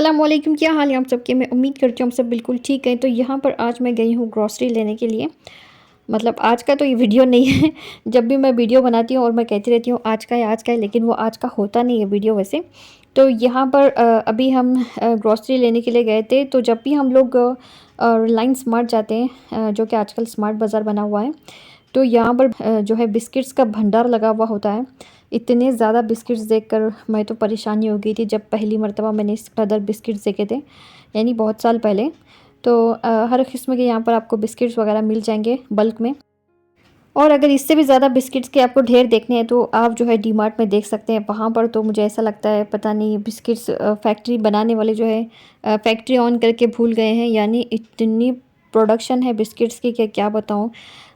अस्सलामुअलैकुम, क्या हाल है आप सबके। मैं उम्मीद करती हूँ आप सब बिल्कुल ठीक हैं। तो यहाँ पर आज मैं गई हूँ ग्रॉसरी लेने के लिए। मतलब आज का तो ये वीडियो नहीं है। जब भी मैं वीडियो बनाती हूँ और मैं कहती रहती हूँ आज का है, लेकिन वो आज का होता नहीं है वीडियो वैसे। तो यहाँ पर अभी हम ग्रॉसरी लेने के लिए गए थे। तो जब भी हम लोग रिलायंस स्मार्ट जाते हैं, जो कि आजकल स्मार्ट बाज़ार बना हुआ है, तो यहाँ पर जो है बिस्किट्स का भंडार लगा हुआ होता है। इतने ज़्यादा बिस्किट्स देखकर मैं तो परेशानी हो गई थी जब पहली मर्तबा मैंने इस कदर बिस्किट्स देखे थे, यानी बहुत साल पहले। तो हर किस्म के यहाँ पर आपको बिस्किट्स वगैरह मिल जाएंगे बल्क में। और अगर इससे भी ज़्यादा बिस्किट्स के आपको ढेर देखने हैं तो आप जो है डी मार्ट में देख सकते हैं। वहाँ पर तो मुझे ऐसा लगता है पता नहीं बिस्किट्स फैक्ट्री बनाने वाले जो है फैक्ट्री ऑन करके भूल गए हैं, यानी इतनी प्रोडक्शन है बिस्किट्स की कि क्या बताऊँ।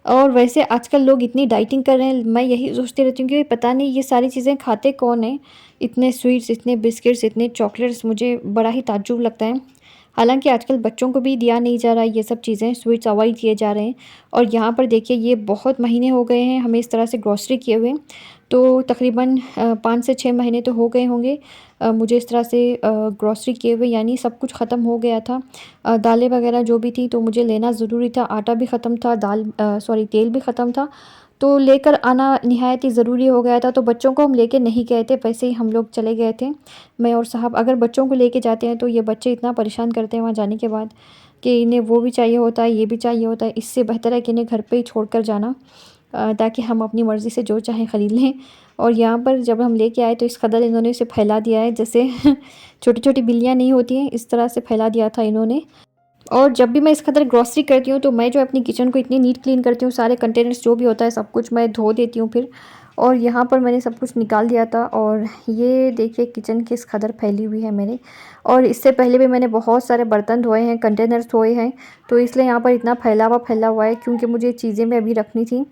और वैसे आजकल लोग इतनी डाइटिंग कर रहे हैं, मैं यही सोचती रहती हूँ कि पता नहीं ये सारी चीज़ें खाते कौन है। इतने स्वीट्स, इतने बिस्किट्स, इतने चॉकलेट्स, मुझे बड़ा ही ताज्जुब लगता है। हालांकि आजकल बच्चों को भी दिया नहीं जा रहा है, ये सब चीज़ें स्वीट्स अवॉइड किए जा रहे हैं। और यहाँ पर देखिए ये बहुत महीने हो गए हैं हमें इस तरह से ग्रॉसरी किए हुए। तो तकरीबन 5 से 6 महीने तो हो गए होंगे मुझे इस तरह से ग्रॉसरी किए हुए, यानी सब कुछ ख़त्म हो गया था। दालें वगैरह जो भी थी तो मुझे लेना ज़रूरी था, आटा भी ख़त्म था, तेल भी ख़त्म था। तो लेकर आना नहायत ही ज़रूरी हो गया था। तो बच्चों को हम लेके नहीं गए थे, वैसे ही हम लोग चले गए थे, मैं और साहब। अगर बच्चों को लेके जाते हैं तो ये बच्चे इतना परेशान करते हैं वहाँ जाने के बाद कि इन्हें वो भी चाहिए होता है, ये भी चाहिए होता है। इससे बेहतर है कि इन्हें घर पे ही छोड़ कर जाना, ताकि हम अपनी मर्ज़ी से जो चाहें ख़रीद लें। और यहाँ पर जब हम लेके आए तो इस कदर इन्होंने इसे फैला दिया है, जैसे छोटी छोटी बिल्लियाँ नहीं होती हैं, इस तरह से फैला दिया था इन्होंने। और जब भी मैं इस कदर ग्रॉसरी करती हूँ तो मैं जो अपनी किचन को इतनी नीट क्लीन करती हूँ, सारे कंटेनर्स जो भी होता है सब कुछ मैं धो देती हूँ फिर। और यहाँ पर मैंने सब कुछ निकाल दिया था। और ये देखिए किचन किस कदर फैली हुई है मेरे। और इससे पहले भी मैंने बहुत सारे बर्तन धोए हैं, कंटेनर्स धोए हैं। तो इसलिए यहाँ पर इतना फैला हुआ है, क्योंकि मुझे चीज़ें मैं अभी रखनी थी।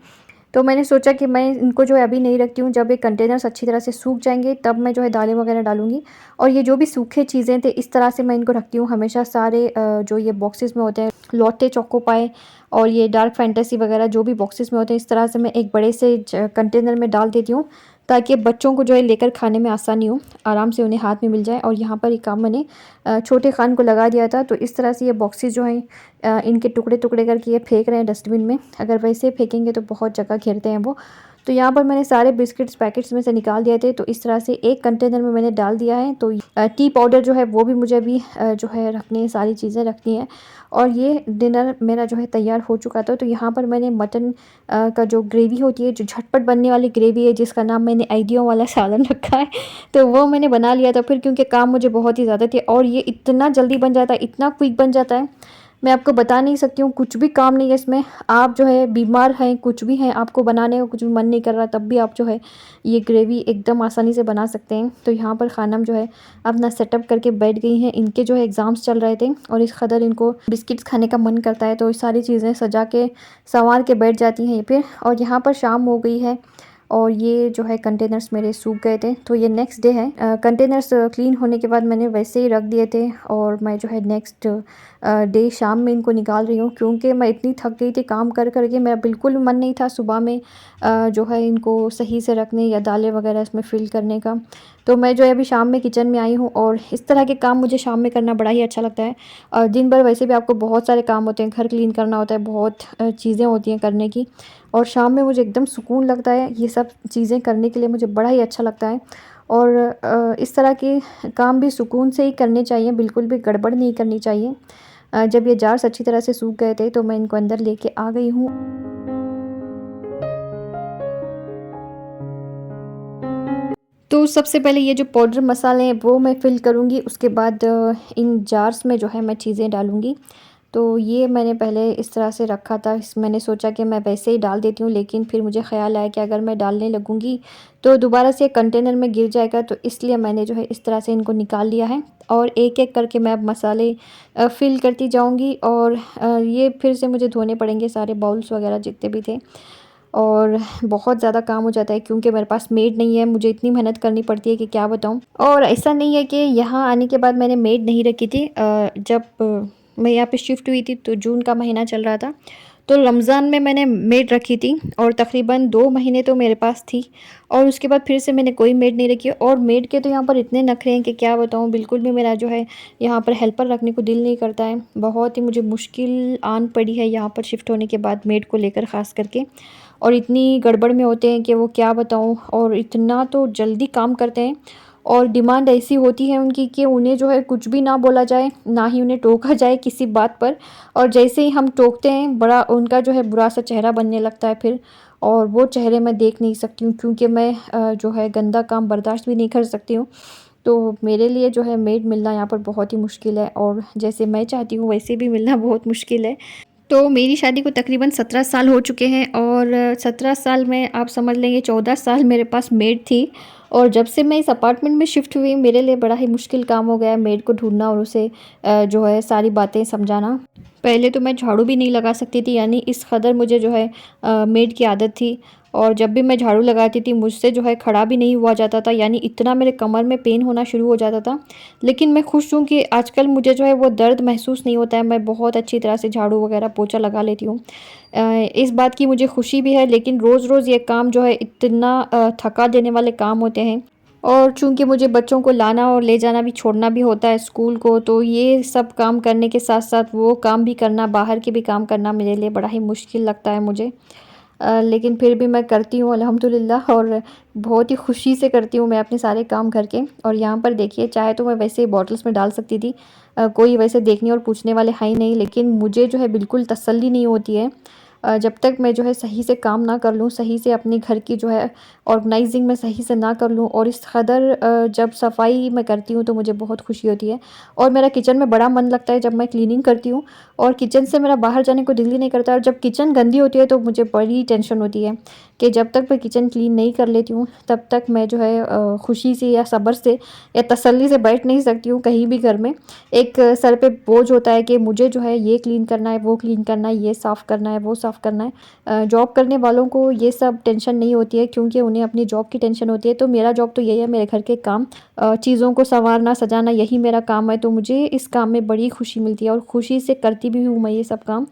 तो मैंने सोचा कि मैं इनको जो है अभी नहीं रखती हूँ, जब ये कंटेनर्स अच्छी तरह से सूख जाएंगे तब मैं जो है दालें वगैरह डालूँगी। और ये जो भी सूखे चीज़ें थे इस तरह से मैं इनको रखती हूँ हमेशा। सारे जो ये बॉक्सेस में होते हैं, लॉटे, चोको पाए और ये डार्क फैंटेसी वगैरह जो भी बॉक्सेस में होते हैं, इस तरह से मैं एक बड़े से कंटेनर में डाल देती हूँ, ताकि बच्चों को जो है लेकर खाने में आसानी हो, आराम से उन्हें हाथ में मिल जाए। और यहाँ पर एक काम मैंने छोटे खान को लगा दिया था। तो इस तरह से ये बॉक्सेस जो हैं इनके टुकड़े टुकड़े करके ये फेंक रहे हैं डस्टबिन में। अगर वैसे फेंकेंगे तो बहुत जगह घेरते हैं वो। तो यहाँ पर मैंने सारे बिस्किट्स पैकेट्स में से निकाल दिए थे, तो इस तरह से एक कंटेनर में मैंने डाल दिया है। तो टी पाउडर जो है वो भी मुझे अभी जो है रखनी है, सारी चीज़ें रखनी है। और ये डिनर मेरा जो है तैयार हो चुका था। तो यहाँ पर मैंने मटन का जो ग्रेवी होती है, जो झटपट बनने वाली ग्रेवी है, जिसका नाम मैंने आइडियो वाला सालन रखा है, तो वो मैंने बना लिया था फिर, क्योंकि काम मुझे बहुत ही ज़्यादा थे। और ये इतना जल्दी बन जाता है, इतना क्विक बन जाता है, मैं आपको बता नहीं सकती हूँ। कुछ भी काम नहीं है इसमें। आप जो है बीमार हैं, कुछ भी हैं, आपको बनाने का कुछ भी मन नहीं कर रहा, तब भी आप जो है ये ग्रेवी एकदम आसानी से बना सकते हैं। तो यहाँ पर खानम जो है अपना सेटअप करके बैठ गई हैं। इनके जो है एग्ज़ाम्स चल रहे थे और इस कदर इनको बिस्किट्स खाने का मन करता है, तो ये सारी चीज़ें सजा के संवार के बैठ जाती हैं ये फिर। और यहाँ पर शाम हो गई है और ये जो है कंटेनर्स मेरे सूख गए थे। तो ये नेक्स्ट डे है। कंटेनर्स क्लीन होने के बाद मैंने वैसे ही रख दिए थे, और मैं जो है नेक्स्ट डे शाम में इनको निकाल रही हूँ, क्योंकि मैं इतनी थक गई थी काम कर के, मेरा बिल्कुल मन नहीं था सुबह में जो है इनको सही से रखने या दालें वगैरह इसमें फ़िल करने का। तो मैं जो है अभी शाम में किचन में आई हूँ, और इस तरह के काम मुझे शाम में करना बड़ा ही अच्छा लगता है। और दिन भर वैसे भी आपको बहुत सारे काम होते हैं, घर क्लीन करना होता है, बहुत चीज़ें होती हैं करने की। और शाम में मुझे एकदम सुकून लगता है, ये सब चीज़ें करने के लिए मुझे बड़ा ही अच्छा लगता है। और इस तरह के काम भी सुकून से ही करने चाहिए, बिल्कुल भी गड़बड़ नहीं करनी चाहिए। जब ये जार्स अच्छी तरह से सूख गए थे तो मैं इनको अंदर लेके आ गई हूँ। तो सबसे पहले ये जो पाउडर मसाले हैं वो मैं फ़िल करूँगी, उसके बाद इन जार्स में जो है मैं चीज़ें डालूँगी। तो ये मैंने पहले इस तरह से रखा था, मैंने सोचा कि मैं वैसे ही डाल देती हूँ, लेकिन फिर मुझे ख़्याल आया कि अगर मैं डालने लगूँगी तो दोबारा से कंटेनर में गिर जाएगा, तो इसलिए मैंने जो है इस तरह से इनको निकाल लिया है। और एक एक करके मैं अब मसाले फ़िल करती जाऊँगी, और ये फिर से मुझे धोने पड़ेंगे सारे बाउल्स वगैरह जितने भी थे। और बहुत ज़्यादा काम हो जाता है, क्योंकि मेरे पास मेड नहीं है, मुझे इतनी मेहनत करनी पड़ती है कि क्या बताऊँ। और ऐसा नहीं है कि यहाँ आने के बाद मैंने मेड नहीं रखी थी। जब मैं यहाँ पे शिफ्ट हुई थी तो जून का महीना चल रहा था, तो रमज़ान में मैंने मेड रखी थी और तकरीबन 2 महीने तो मेरे पास थी और उसके बाद फिर से मैंने कोई मेड नहीं रखी और मेड के तो यहाँ पर इतने नखरे हैं कि क्या बताऊँ। बिल्कुल भी मेरा जो है यहाँ पर हेल्पर रखने को दिल नहीं करता है। बहुत ही मुझे मुश्किल आन पड़ी है यहाँ पर शिफ्ट होने के बाद मेड को लेकर ख़ास करके। और इतनी गड़बड़ में होते हैं कि वो क्या बताऊँ, और इतना तो जल्दी काम करते हैं और डिमांड ऐसी होती है उनकी कि उन्हें जो है कुछ भी ना बोला जाए, ना ही उन्हें टोका जाए किसी बात पर। और जैसे ही हम टोकते हैं बड़ा उनका जो है बुरा सा चेहरा बनने लगता है फिर, और वो चेहरे मैं देख नहीं सकती हूँ क्योंकि मैं जो है गंदा काम बर्दाश्त भी नहीं कर सकती हूँ। तो मेरे लिए जो है मेड मिलना यहाँ पर बहुत ही मुश्किल है और जैसे मैं चाहती हूँ वैसे भी मिलना बहुत मुश्किल है। तो मेरी शादी को तकरीबन 17 साल हो चुके हैं और 17 साल में आप समझ लेंगे 14 साल मेरे पास मेड थी। और जब से मैं इस अपार्टमेंट में शिफ्ट हुई मेरे लिए बड़ा ही मुश्किल काम हो गया है मेड को ढूंढना और उसे जो है सारी बातें समझाना। पहले तो मैं झाड़ू भी नहीं लगा सकती थी, यानी इस कदर मुझे जो है मेड की आदत थी। और जब भी मैं झाड़ू लगाती थी मुझसे जो है खड़ा भी नहीं हुआ जाता था, यानी इतना मेरे कमर में पेन होना शुरू हो जाता था। लेकिन मैं खुश हूँ कि आजकल मुझे जो है वो दर्द महसूस नहीं होता है, मैं बहुत अच्छी तरह से झाड़ू वगैरह पोछा लगा लेती हूँ। इस बात की मुझे खुशी भी है, लेकिन रोज़ रोज़ ये काम जो है इतना थका देने वाले काम होते हैं। और चूंकि मुझे बच्चों को लाना और ले जाना भी छोड़ना भी होता है स्कूल को, तो ये सब काम करने के साथ साथ वो काम भी करना, बाहर के भी काम करना मेरे लिए बड़ा ही मुश्किल लगता है मुझे। लेकिन फिर भी मैं करती हूँ अल्हम्दुलिल्लाह, और बहुत ही खुशी से करती हूँ मैं अपने सारे काम घर के। और यहाँ पर देखिए चाहे तो मैं वैसे बॉटल्स में डाल सकती थी, कोई वैसे देखने और पूछने वाले है ही नहीं, लेकिन मुझे जो है बिल्कुल तसल्ली नहीं होती है जब तक मैं जो है सही से काम ना कर लूँ, सही से अपने घर की जो है ऑर्गेनाइजिंग में सही से ना कर लूँ। और इस कदर जब सफाई मैं करती हूँ तो मुझे बहुत खुशी होती है और मेरा किचन में बड़ा मन लगता है जब मैं क्लीनिंग करती हूँ। और किचन से मेरा बाहर जाने को दिल ही नहीं करता। और जब किचन गंदी होती है तो मुझे बड़ी टेंशन होती है कि जब तक मैं किचन क्लीन नहीं कर लेती हूँ तब तक मैं जो है खुशी से या सब्र से या तसल्ली से बैठ नहीं सकती हूँ कहीं भी घर में। एक सर पे बोझ होता है कि मुझे जो है ये क्लीन करना है, वो क्लीन करना है, ये साफ़ करना है, वो साफ़ करना है। जॉब करने वालों को ये सब टेंशन नहीं होती है क्योंकि उन्हें अपनी जॉब की टेंशन होती है। तो मेरा जॉब तो यही है, मेरे घर के काम, चीज़ों को संवारना सजाना, यही मेरा काम है। तो मुझे इस काम में बड़ी खुशी मिलती है और खुशी से करती भी हूँ मैं ये सब काम।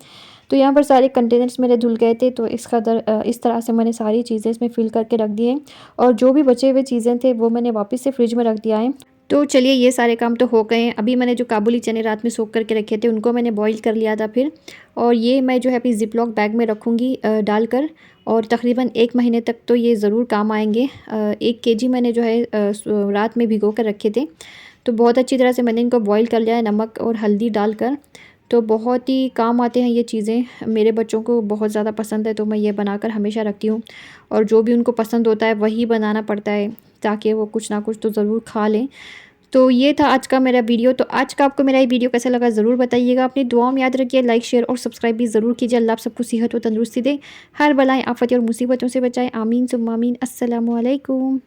तो यहाँ पर सारे कंटेनर्स मेरे धुल गए थे, तो इस तरह से मैंने सारी चीज़ें इसमें फ़िल करके रख दी हैं और जो भी बचे हुए चीज़ें थे वो मैंने वापस से फ्रिज में रख दिया है। तो चलिए ये सारे काम तो हो गए हैं। अभी मैंने जो काबुली चने रात में सोख करके रखे थे उनको मैंने बॉईल कर लिया था फिर, और ये मैं जो है अपनी ज़िप-लॉक बैग में रखूँगी डालकर, और तकरीबन 1 महीने तक तो ये ज़रूर काम आएंगे। 1 केजी मैंने जो है रात में भिगो कर रखे थे, तो बहुत अच्छी तरह से मैंने इनको बॉईल कर लिया है नमक और हल्दी डालकर। तो बहुत ही काम आते हैं ये चीज़ें, मेरे बच्चों को बहुत ज़्यादा पसंद है तो मैं ये बनाकर हमेशा रखती हूँ। और जो भी उनको पसंद होता है वही बनाना पड़ता है ताकि वो कुछ ना कुछ तो ज़रूर खा लें। तो ये था आज का मेरा वीडियो। तो आज का आपको मेरा ये वीडियो कैसा लगा ज़रूर बताइएगा। अपनी दुआओं में याद रखिए, लाइक शेयर और सब्सक्राइब भी ज़रूर कीजिए। अल्लाह आप सबको सेहत व तंदुरुस्ती दे, हर बलाएं आफत और मुसीबतों से बचाए। आमीन सुम्मा आमीन। अस्सलामु अलैकुम।